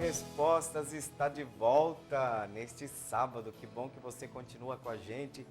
Respostas está de volta neste sábado. Que bom que você continua com a gente.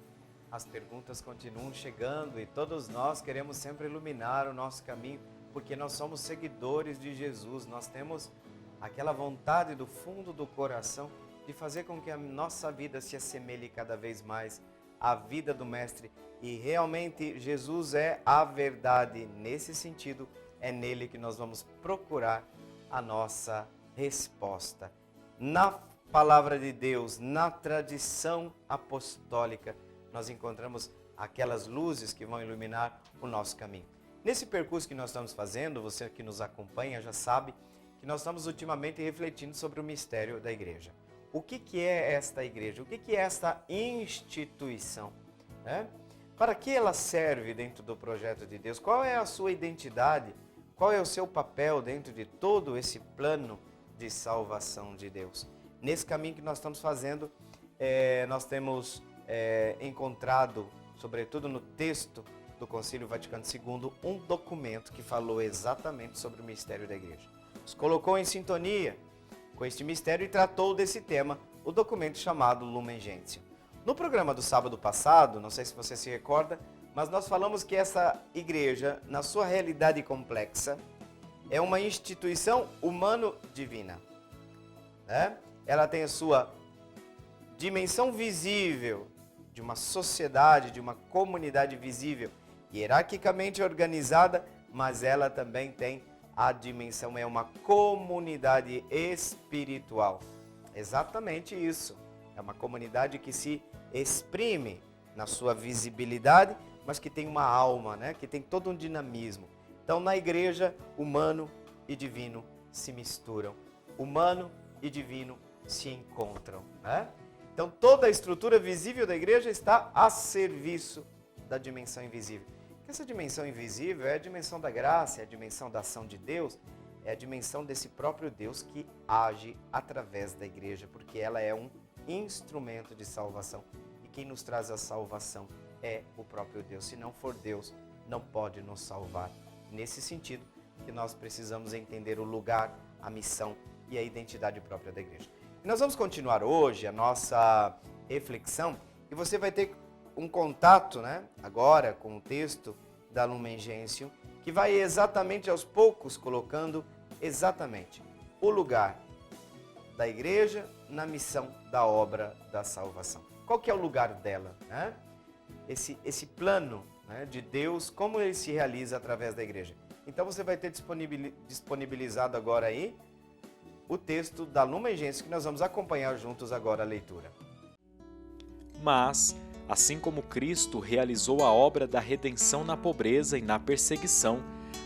As perguntas continuam chegando e todos nós queremos sempre iluminar o nosso caminho, porque nós somos seguidores de Jesus. Nós temos aquela vontade do fundo do coração de fazer com que a nossa vida se assemelhe cada vez mais à vida do Mestre. E realmente Jesus é a verdade. Nesse sentido, é nele que nós vamos procurar a nossa resposta. Na palavra de Deus, na tradição apostólica, nós encontramos aquelas luzes que vão iluminar o nosso caminho. Nesse percurso que nós estamos fazendo, você que nos acompanha já sabe que nós estamos ultimamente refletindo sobre o mistério da igreja. O que é esta igreja? O que é esta instituição? Para que ela serve dentro do projeto de Deus? Qual é a sua identidade? Qual é o seu papel dentro de todo esse plano de salvação de Deus? Nesse caminho que nós estamos fazendo, nós temos encontrado, sobretudo no texto do Concílio Vaticano II, um documento que falou exatamente sobre o mistério da igreja. Nos colocou em sintonia com este mistério e tratou desse tema, o documento chamado Lumen Gentium. No programa do sábado passado, não sei se você se recorda, mas nós falamos que essa igreja, na sua realidade complexa, é uma instituição humano-divina. Ela tem a sua dimensão visível de uma sociedade, de uma comunidade visível, hierarquicamente organizada, mas ela também tem a dimensão, é uma comunidade espiritual. Exatamente isso. É uma comunidade que se exprime na sua visibilidade, mas que tem uma alma, que tem todo um dinamismo. Então, na igreja, humano e divino se misturam. Humano e divino se encontram. Então, toda a estrutura visível da igreja está a serviço da dimensão invisível. Essa dimensão invisível é a dimensão da graça, é a dimensão da ação de Deus, é a dimensão desse próprio Deus que age através da igreja, porque ela é um instrumento de salvação. E quem nos traz a salvação é o próprio Deus. Se não for Deus, não pode nos salvar. Nesse sentido que nós precisamos entender o lugar, a missão e a identidade própria da igreja. E nós vamos continuar hoje a nossa reflexão e você vai ter um contato, agora com o texto da Lumen Gentium, que vai exatamente aos poucos colocando exatamente o lugar da igreja na missão da obra da salvação. Qual que é o lugar dela? Esse plano de Deus, como ele se realiza através da igreja. Então você vai ter disponibilizado agora aí o texto da Lumen Gentium que nós vamos acompanhar juntos agora a leitura. Mas, assim como Cristo realizou a obra da redenção na pobreza e na perseguição,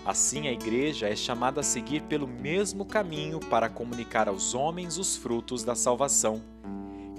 assim a igreja é chamada a seguir pelo mesmo caminho para comunicar aos homens os frutos da salvação.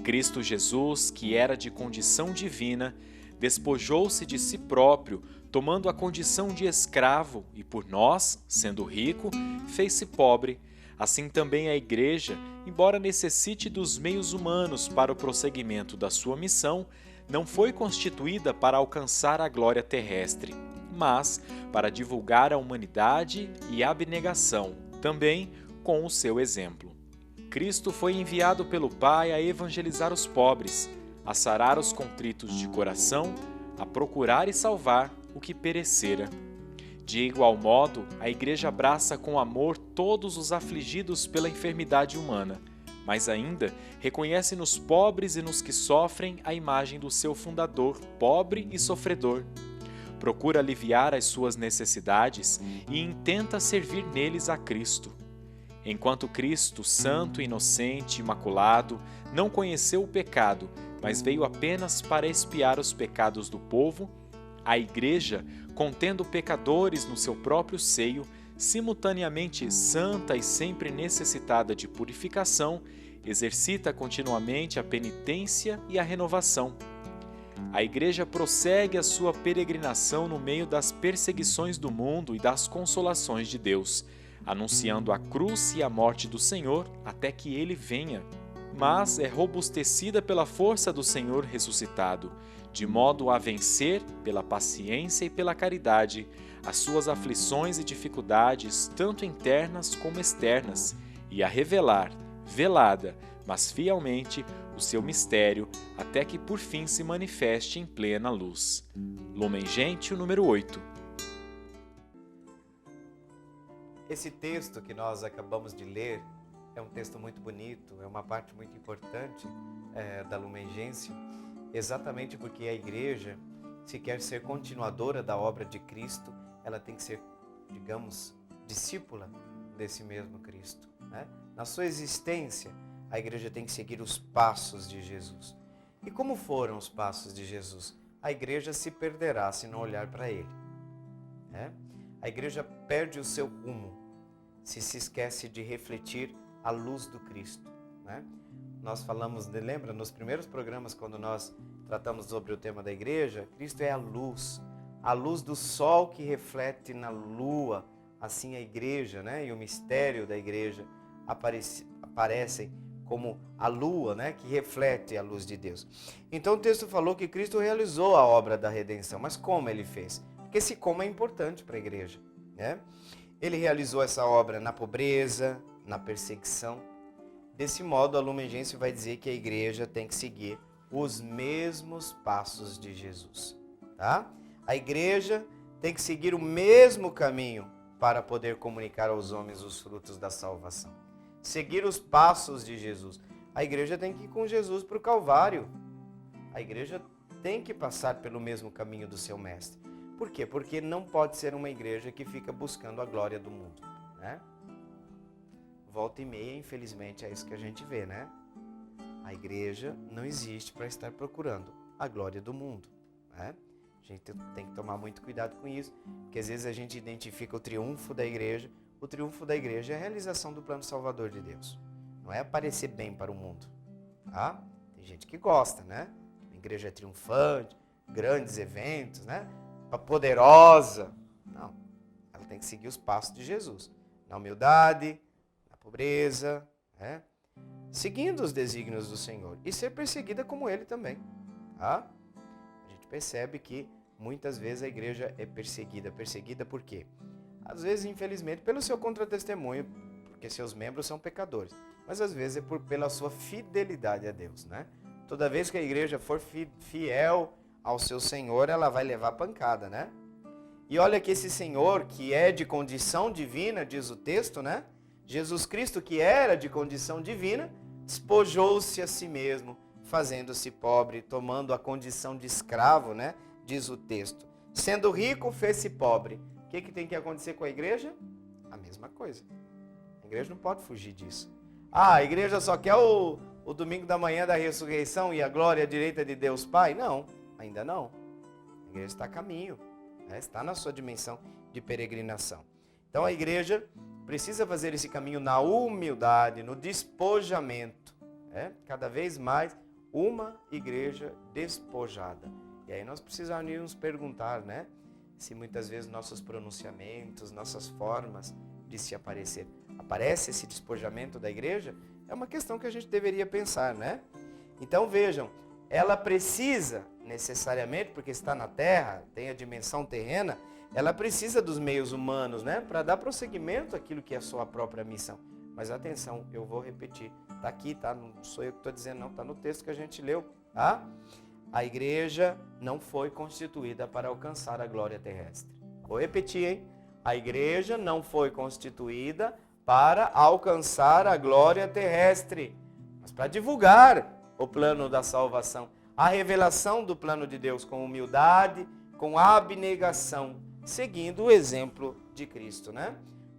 Cristo Jesus, que era de condição divina, despojou-se de si próprio, tomando a condição de escravo, e por nós, sendo rico, fez-se pobre. Assim também a igreja, embora necessite dos meios humanos para o prosseguimento da sua missão, não foi constituída para alcançar a glória terrestre, mas para divulgar a humanidade e a abnegação, também com o seu exemplo. Cristo foi enviado pelo Pai a evangelizar os pobres, a sarar os contritos de coração, a procurar e salvar o que perecera. De igual modo, a Igreja abraça com amor todos os afligidos pela enfermidade humana, mas ainda reconhece nos pobres e nos que sofrem a imagem do seu fundador, pobre e sofredor. Procura aliviar as suas necessidades e intenta servir neles a Cristo. Enquanto Cristo, santo, inocente, imaculado, não conheceu o pecado, mas veio apenas para expiar os pecados do povo, a Igreja, contendo pecadores no seu próprio seio, simultaneamente santa e sempre necessitada de purificação, exercita continuamente a penitência e a renovação. A Igreja prossegue a sua peregrinação no meio das perseguições do mundo e das consolações de Deus, anunciando a cruz e a morte do Senhor até que Ele venha. Mas é robustecida pela força do Senhor ressuscitado, de modo a vencer, pela paciência e pela caridade, as suas aflições e dificuldades, tanto internas como externas, e a revelar, velada, mas fielmente, o seu mistério, até que por fim se manifeste em plena luz. Lumen Gentium número 8. Esse texto que nós acabamos de ler é um texto muito bonito, é uma parte muito importante da Lumen Gentium, exatamente porque a igreja, se quer ser continuadora da obra de Cristo, ela tem que ser, digamos, discípula desse mesmo Cristo, né? Na sua existência, a igreja tem que seguir os passos de Jesus. E como foram os passos de Jesus? A igreja se perderá se não olhar para ele, né? A igreja perde o seu rumo se esquece de refletir a luz do Cristo, né? Nós falamos, lembra, nos primeiros programas, quando nós tratamos sobre o tema da igreja, Cristo é a luz do sol que reflete na lua. Assim a igreja, né, e o mistério da igreja aparecem como a lua, né, que reflete a luz de Deus. Então o texto falou que Cristo realizou a obra da redenção, mas como ele fez? Porque esse como é importante para a igreja, né? Ele realizou essa obra na pobreza, na perseguição. Desse modo, a Lumen Gentium vai dizer que a igreja tem que seguir os mesmos passos de Jesus, tá? A igreja tem que seguir o mesmo caminho para poder comunicar aos homens os frutos da salvação. Seguir os passos de Jesus. A igreja tem que ir com Jesus para o Calvário. A igreja tem que passar pelo mesmo caminho do seu mestre. Por quê? Porque não pode ser uma igreja que fica buscando a glória do mundo, né? Volta e meia, infelizmente, é isso que a gente vê, né? A igreja não existe para estar procurando a glória do mundo, né? A gente tem que tomar muito cuidado com isso, porque às vezes a gente identifica o triunfo da igreja. O triunfo da igreja é a realização do plano salvador de Deus. Não é aparecer bem para o mundo, tá? Tem gente que gosta, né? A igreja é triunfante, grandes eventos, né? Poderosa. Não, ela tem que seguir os passos de Jesus. Na humildade, na pobreza, né? Seguindo os desígnios do Senhor. E ser perseguida como ele também, tá? A gente percebe que muitas vezes a igreja é perseguida. Perseguida por quê? Às vezes, infelizmente, pelo seu contratestemunho, porque seus membros são pecadores. Mas às vezes é pela sua fidelidade a Deus, né? Toda vez que a igreja for fiel ao seu Senhor, ela vai levar pancada, né? E olha que esse Senhor, que é de condição divina, diz o texto, né? Jesus Cristo, que era de condição divina, despojou-se a si mesmo, fazendo-se pobre, tomando a condição de escravo, né? Diz o texto. Sendo rico, fez-se pobre. O que tem que acontecer com a igreja? A mesma coisa. A igreja não pode fugir disso. A igreja só quer o domingo da manhã da ressurreição e a glória à direita de Deus Pai? Não, ainda não. A igreja está a caminho, né? Está na sua dimensão de peregrinação. Então a igreja precisa fazer esse caminho na humildade, no despojamento, né? Cada vez mais uma igreja despojada. E aí nós precisamos nos perguntar, né? Se muitas vezes nossos pronunciamentos, nossas formas de se aparecer, aparece esse despojamento da igreja? É uma questão que a gente deveria pensar, né? Então vejam, ela precisa necessariamente, porque está na terra, tem a dimensão terrena, ela precisa dos meios humanos, né? Para dar prosseguimento àquilo que é a sua própria missão. Mas atenção, eu vou repetir, está aqui, tá? Não sou eu que estou dizendo não, está no texto que a gente leu, tá? A igreja não foi constituída para alcançar a glória terrestre. Vou repetir, hein? A igreja não foi constituída para alcançar a glória terrestre, mas para divulgar o plano da salvação, a revelação do plano de Deus com humildade, com abnegação, seguindo o exemplo de Cristo, né?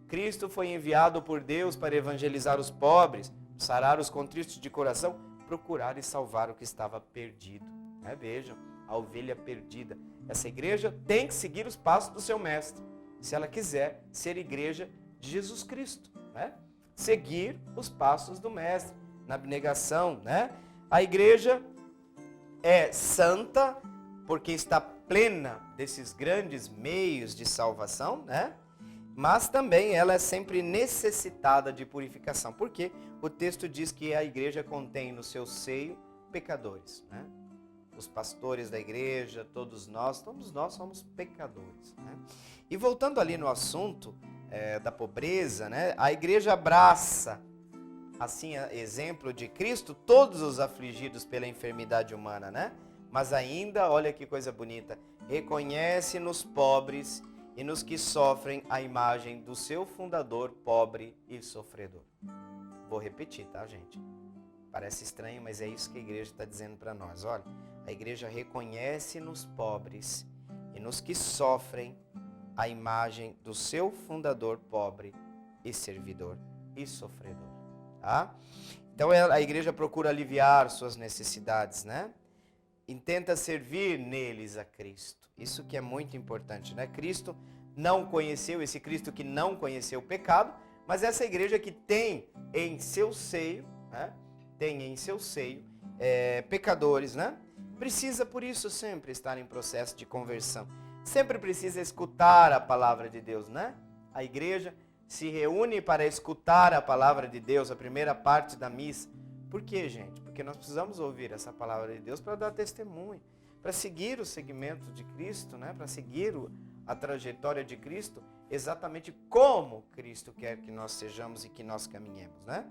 Cristo foi enviado por Deus para evangelizar os pobres, sarar os contritos de coração, procurar e salvar o que estava perdido. Vejam, a ovelha perdida. Essa igreja tem que seguir os passos do seu mestre, se ela quiser ser igreja de Jesus Cristo, né? Seguir os passos do mestre, na abnegação, né? A igreja é santa porque está plena desses grandes meios de salvação, né? Mas também ela é sempre necessitada de purificação, porque o texto diz que a igreja contém no seu seio pecadores, né? Os pastores da igreja, todos nós somos pecadores, né? E voltando ali no assunto da pobreza, né? A igreja abraça assim, exemplo de Cristo, todos os afligidos pela enfermidade humana, né? Mas ainda, olha que coisa bonita, reconhece nos pobres e nos que sofrem a imagem do seu fundador pobre e sofredor. Vou repetir, tá, gente? Parece estranho, mas é isso que a igreja está dizendo para nós. Olha, a igreja reconhece nos pobres e nos que sofrem a imagem do seu fundador pobre e servidor e sofredor. Tá? Então a igreja procura aliviar suas necessidades, né? E tenta servir neles a Cristo. Isso que é muito importante, né? Cristo não conheceu, esse Cristo que não conheceu o pecado, mas essa igreja que tem em seu seio, né? Tem em seu seio pecadores, né? Precisa, por isso, sempre estar em processo de conversão. Sempre precisa escutar a palavra de Deus, né? A igreja se reúne para escutar a palavra de Deus, a primeira parte da missa. Por quê, gente? Porque nós precisamos ouvir essa palavra de Deus para dar testemunho, para seguir o segmento de Cristo, né? Para seguir a trajetória de Cristo, exatamente como Cristo quer que nós sejamos e que nós caminhemos, né?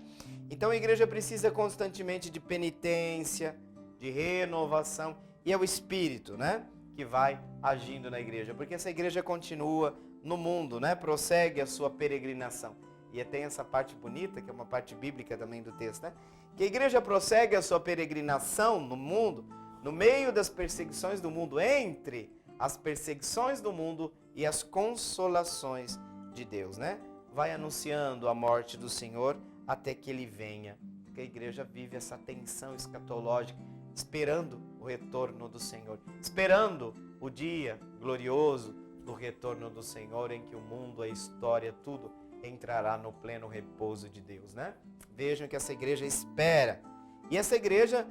Então a igreja precisa constantemente de penitência, de renovação, e é o Espírito, né, que vai agindo na igreja, porque essa igreja continua no mundo, né, prossegue a sua peregrinação. E tem essa parte bonita, que é uma parte bíblica também do texto, né, que a igreja prossegue a sua peregrinação no mundo, no meio das perseguições do mundo, entre as perseguições do mundo e as consolações de Deus, né? Vai anunciando a morte do Senhor até que Ele venha. Porque a igreja vive essa tensão escatológica, esperando o retorno do Senhor, esperando o dia glorioso do retorno do Senhor, em que o mundo, a história, tudo entrará no pleno repouso de Deus, né? Vejam que essa igreja espera. E essa igreja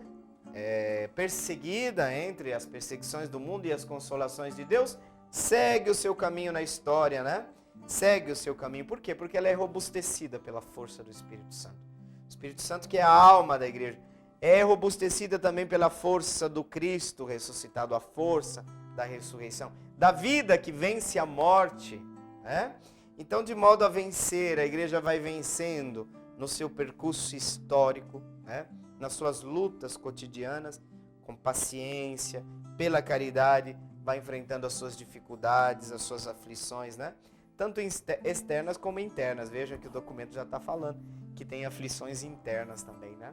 perseguida entre as perseguições do mundo e as consolações de Deus, segue o seu caminho na história, né? Segue o seu caminho. Por quê? Porque ela é robustecida pela força do Espírito Santo. O Espírito Santo, que é a alma da igreja, é robustecida também pela força do Cristo ressuscitado, a força da ressurreição, da vida que vence a morte, né? Então, de modo a vencer, a igreja vai vencendo no seu percurso histórico, né? Nas suas lutas cotidianas, com paciência, pela caridade, vai enfrentando as suas dificuldades, as suas aflições, né? Tanto externas como internas. Veja que o documento já está falando que tem aflições internas também, né?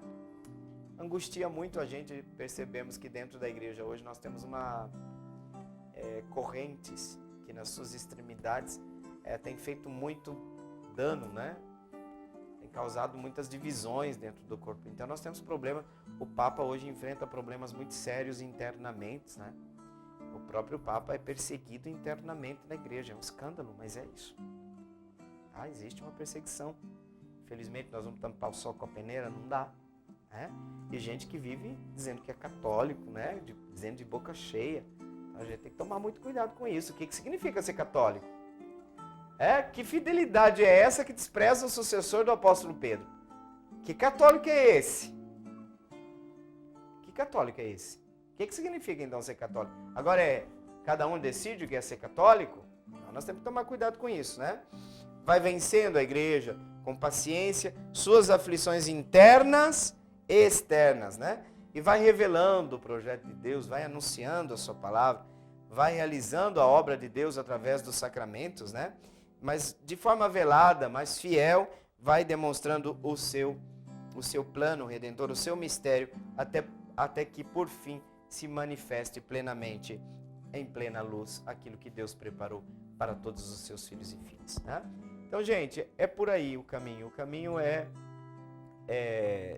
Angustia muito a gente, percebemos que dentro da igreja hoje nós temos correntes que nas suas extremidades tem feito muito dano, né? Causado muitas divisões dentro do corpo. Então nós temos problema. O Papa hoje enfrenta problemas muito sérios internamente, né? O próprio Papa é perseguido internamente na igreja. É um escândalo, mas é isso. Existe uma perseguição. Infelizmente nós vamos tampar o sol com a peneira, não dá, né? E gente que vive dizendo que é católico, né? Dizendo de boca cheia. Então a gente tem que tomar muito cuidado com isso. O que significa ser católico? Que fidelidade é essa que despreza o sucessor do apóstolo Pedro? Que católico é esse? Que católico é esse? O que significa então ser católico? Agora cada um decide o que é ser católico? Então, nós temos que tomar cuidado com isso, né? Vai vencendo a igreja com paciência suas aflições internas e externas, né? E vai revelando o projeto de Deus, vai anunciando a sua palavra, vai realizando a obra de Deus através dos sacramentos, né? Mas de forma velada, mas fiel, vai demonstrando o seu plano redentor, o seu mistério, até que por fim se manifeste plenamente, em plena luz, aquilo que Deus preparou para todos os seus filhos e filhas, né? Então, gente, é por aí o caminho. O caminho é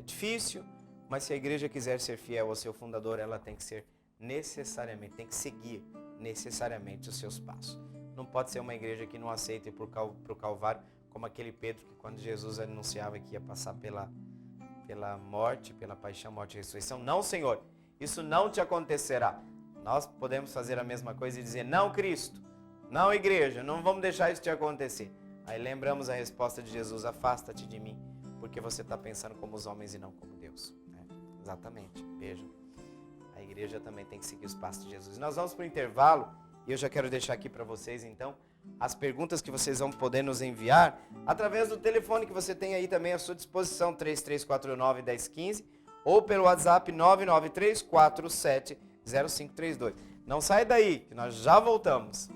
difícil, mas se a igreja quiser ser fiel ao seu fundador, ela tem que ser necessariamente, tem que seguir necessariamente os seus passos. Não pode ser uma igreja que não aceite ir para o Calvário, como aquele Pedro que quando Jesus anunciava que ia passar pela morte, pela paixão, morte e ressurreição. Não, Senhor, isso não te acontecerá. Nós podemos fazer a mesma coisa e dizer, não, Cristo, não, igreja, não vamos deixar isso te acontecer. Aí lembramos a resposta de Jesus, afasta-te de mim, porque você está pensando como os homens e não como Deus. Exatamente, vejam. A igreja também tem que seguir os passos de Jesus. Nós vamos para o intervalo. E eu já quero deixar aqui para vocês, então, as perguntas que vocês vão poder nos enviar através do telefone que você tem aí também à sua disposição, 3349-1015, ou pelo WhatsApp 993470532. Não sai daí, que nós já voltamos.